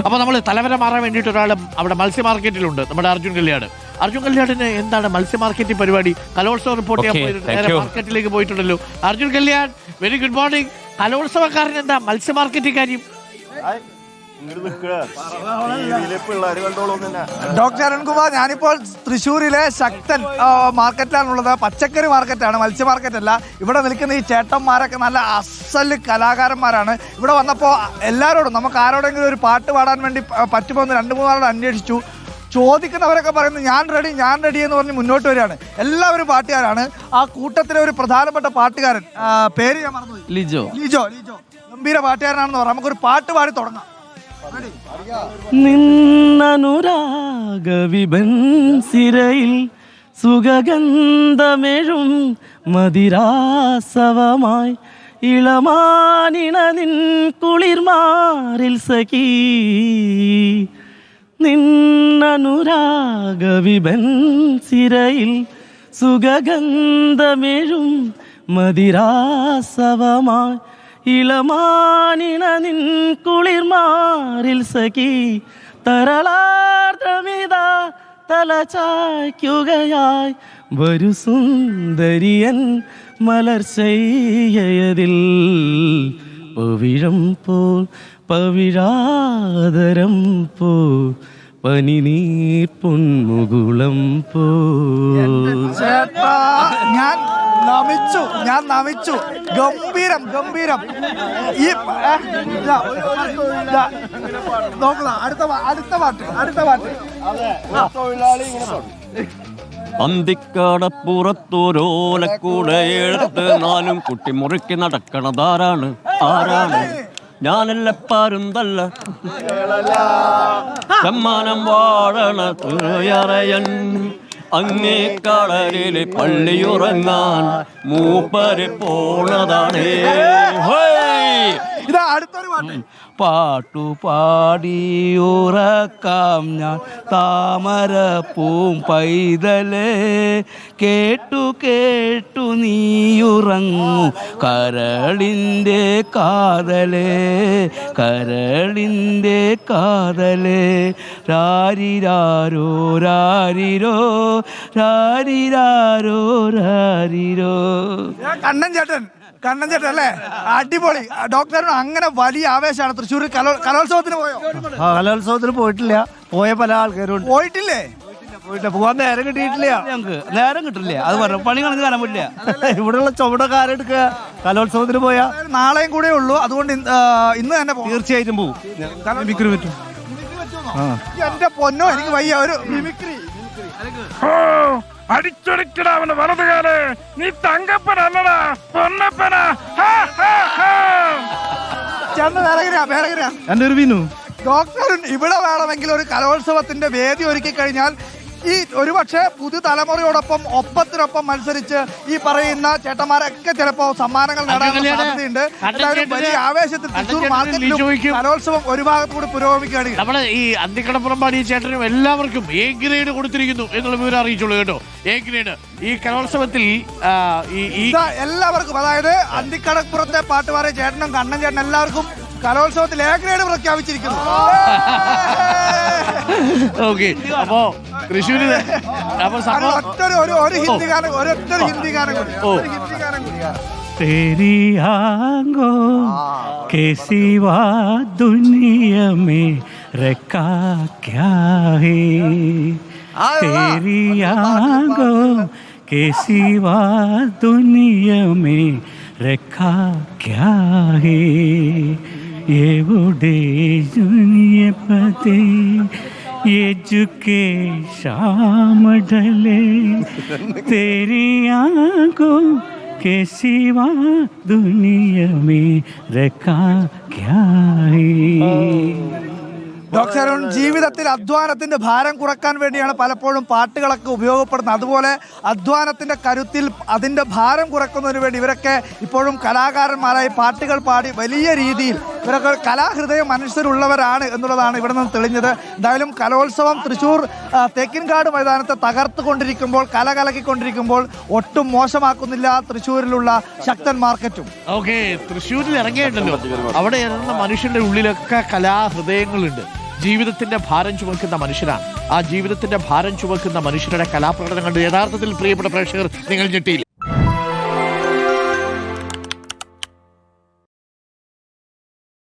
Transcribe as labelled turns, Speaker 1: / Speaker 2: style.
Speaker 1: അപ്പോൾ നമ്മൾ തലവര മാറാൻ വേണ്ടിയിട്ട് ഒരാൾ അവിടെ മത്സ്യ മാർക്കറ്റിലുണ്ട്, നമ്മുടെ അർജുൻ കല്യാട്. അർജുൻ കല്യാടിന് എന്താണ് മത്സ്യ മാർക്കറ്റിംഗ് പരിപാടി? കലോത്സവം റിപ്പോർട്ട് ചെയ്യാൻ പോയിട്ട് നേരെ മാർക്കറ്റിലേക്ക് പോയിട്ടുണ്ടല്ലോ. Arjun Kalyan, very good morning. കലോത്സവക്കാരൻ എന്താ മത്സ്യ മാർക്കറ്റിംഗ് കാര്യം?
Speaker 2: ഡോക്ടർ അരുൺകുമാർ, ഞാനിപ്പോൾ തൃശ്ശൂരിലെ ശക്തൻ മാർക്കറ്റിലാണുള്ളത്. പച്ചക്കറി മാർക്കറ്റാണ്, മത്സ്യ മാർക്കറ്റല്ല. ഇവിടെ നിൽക്കുന്ന ഈ ചേട്ടന്മാരൊക്കെ നല്ല അസല് കലാകാരന്മാരാണ്. ഇവിടെ വന്നപ്പോൾ എല്ലാവരോടും നമുക്ക് ആരോടെങ്കിലും ഒരു പാട്ട് പാടാൻ വേണ്ടി പറ്റുമോ എന്ന് 2-3 ആളോട് അന്വേഷിച്ചു. ചോദിക്കുന്നവരൊക്കെ പറയുന്നത് ഞാൻ റെഡി എന്ന് പറഞ്ഞ് മുന്നോട്ട് വരികയാണ്. എല്ലാവരും പാട്ടുകാരാണ്. ആ കൂട്ടത്തിലെ ഒരു പ്രധാനപ്പെട്ട പാട്ടുകാരൻ, പേര് ഞാൻ മറന്നു, ലിജോ. ഗംഭീര പാട്ടുകാരനാണെന്ന് പറയാം. നമുക്കൊരു പാട്ട് പാടി തുടങ്ങാം.
Speaker 3: നിന്നനുരാഗവിബൻ സിരയിൽ സുഗന്ധമെഴും മതിരാസവമായി ഇളമാനിണ നിൻ കുളിർമാറിൽ സഖീ. നിന്നനുരാഗവിബൻ സിരയിൽ സുഗന്ധമെഴും മതിരാസവമായി ഇളമാനിണ നിൻ കുളിർമാറിൽ സഖി. തരളാർദ്രമിത തലചായ്ക്കുകയായി വരു സുന്ദരിയൻ മലർശയ്യതിൽ. പവിഴം പോൽ പവിഴാതരം പോ പനിനീർ പൊന്മുകുളം പോ.
Speaker 2: ഞാൻ നമിച്ചു. ഗംഭീരം. ഈ നോക്കുക. അടുത്ത പാട്ട്
Speaker 3: അന്തിക്കടപ്പുറത്തോരോലക്കൂടെ എടുത്ത് 4 കുട്ടി മുറുക്കി നടക്കണതാരാണ്? ഞാനല്ല പാരുന്തല്ല സമ്മാനം വാഴണ തുഴയറയൻ. അങ്ങേ കളരില് പള്ളിയുറങ്ങാൻ മൂപ്പര് പോണതാണേ.
Speaker 2: ഇതാ അടുത്തൊരു പാട്ട്.
Speaker 3: പാട്ടുപാടി ഉറക്കാം ഞാൻ താമര പൂം പൈതലേ. കേട്ടു നീയുറങ്ങൂ കരളിൻ്റെ കാതലേ. രാരിരാരോ രാരിരോ രാരിരോ.
Speaker 2: കണ്ണൻ ചേട്ടൻ അല്ലേ? അടിപൊളി. ഡോക്ടറിന് അങ്ങനെ വലിയ ആവേശമാണ്. തൃശ്ശൂർ കലോത്സവത്തിന് പോയോ?
Speaker 3: കലോത്സവത്തിന് പോയിട്ടില്ല. പോയ പല ആൾക്കാരും
Speaker 2: പോയിട്ടില്ലേ?
Speaker 3: പോകാൻ നേരം കിട്ടിയിട്ടില്ല. ഞങ്ങൾക്ക് നേരം കിട്ടില്ല. അത് പറഞ്ഞു പണി കണക്ക് കാണാൻ പറ്റില്ല. ഇവിടെയുള്ള ചുവടക്കാരെടുക്കുക. കലോത്സവത്തിന് പോയാ
Speaker 2: നാളെയും കൂടെ ഉള്ളൂ. അതുകൊണ്ട് ഇന്ന് തന്നെ
Speaker 3: തീർച്ചയായിട്ടും പോകും. മിമിക്രി പറ്റും.
Speaker 2: എന്റെ പൊന്നോ, എനിക്ക് വയ്യ ഒരു മിമിക്രി.
Speaker 4: അടിച്ചൊടിക്കടാവന്റെ വലതുകാല്. നീ തങ്കപ്പനല്ലടാ, പൊന്നപ്പനാ.
Speaker 3: എന്റെ ഒരു വിനു.
Speaker 2: ഡോക്ടർ ഇവിടെ വേണമെങ്കിൽ ഒരു കലോത്സവത്തിന്റെ വേദി ഒരുക്കി കഴിഞ്ഞാൽ ഈ ഒരുപക്ഷെ പുതുതലമുറയോടൊപ്പം ഒപ്പത്തിനൊപ്പം മത്സരിച്ച് ഈ പറയുന്ന ചേട്ടന്മാരൊക്കെ ചിലപ്പോ സമ്മാനങ്ങൾ നേടാൻ സാധ്യതയുണ്ട്. വലിയ ആവേശത്തിൽ തൃശ്ശൂർ മാർക്കറ്റിലും കലോത്സവം ഒരു ഭാഗത്തുകൂടി പുരോഗമിക്കുകയാണ്.
Speaker 1: നമ്മള് ഈ അന്തിക്കടപ്പുറമ്പാടി ചേട്ടനും എല്ലാവർക്കും A ഗ്രേഡ് കൊടുത്തിരിക്കുന്നു എന്നുള്ള വിവരം അറിയിച്ചുള്ളൂ കേട്ടോ. A ഗ്രേഡ് ഈ കലോത്സവത്തിൽ
Speaker 2: എല്ലാവർക്കും, അതായത് അന്തിക്കടപ്പുറത്തെ പാട്ടുപാടിയ ചേട്ടനും കണ്ണൻ ചേട്ടനും എല്ലാവർക്കും കലോത്സവത്തിൽ A ഗ്രേഡ് പ്രഖ്യാപിച്ചിരിക്കുന്നു.
Speaker 1: ഓക്കെ, അപ്പോ തൃശ്ശൂര്
Speaker 2: ഒരു ഹിന്ദി ഗാനം കൂടി.
Speaker 3: तेरी आंखों के सिवा दुनिया में रखा क्या है. तेरी आंखों के सिवा दुनिया में रखा क्या है. ये बुढ़े दुनिया पते ये झुके शाम ढले. तेरी आंखों के सिवा दुनिया में रखा क्या है.
Speaker 2: ഡോക്ടർ അരുൺ, ജീവിതത്തിൽ അധ്വാനത്തിന്റെ ഭാരം കുറക്കാൻ വേണ്ടിയാണ് പലപ്പോഴും പാട്ടുകളൊക്കെ ഉപയോഗപ്പെടുന്നത്. അതുപോലെ അധ്വാനത്തിന്റെ കരുത്തിൽ അതിന്റെ ഭാരം കുറക്കുന്നതിന് വേണ്ടി ഇവരൊക്കെ ഇപ്പോഴും കലാകാരന്മാരായി പാട്ടുകൾ പാടി വലിയ രീതിയിൽ ഇവരൊക്കെ കലാഹൃദയം മനുഷ്യരുള്ളവരാണ് എന്നുള്ളതാണ് ഇവിടെ നിന്ന് തെളിഞ്ഞത്. എന്തായാലും കലോത്സവം തൃശ്ശൂർ തേക്കിൻകാട് മൈതാനത്തെ തകർത്തുകൊണ്ടിരിക്കുമ്പോൾ, കലകലക്കിക്കൊണ്ടിരിക്കുമ്പോൾ ഒട്ടും മോശമാക്കുന്നില്ല തൃശ്ശൂരിലുള്ള ശക്തൻ മാർക്കറ്റും.
Speaker 1: ഓക്കെ, തൃശ്ശൂരിൽ ഇറങ്ങിയിട്ടുണ്ടല്ലോ, അവിടെ ഇറങ്ങുന്ന മനുഷ്യന്റെ ഉള്ളിലൊക്കെ കലാഹൃദയങ്ങളുണ്ട്. ജീവിതത്തിന്റെ ഭാരം ചുമക്കുന്ന മനുഷ്യരാണ്. ആ ജീവിതത്തിന്റെ ഭാരം ചുമക്കുന്ന മനുഷ്യരുടെ കലാപ്രകടനം കണ്ട് യഥാർത്ഥത്തിൽ പ്രിയപ്പെട്ട പ്രേക്ഷകർ നിങ്ങൾ ഞെട്ടിയില്ല.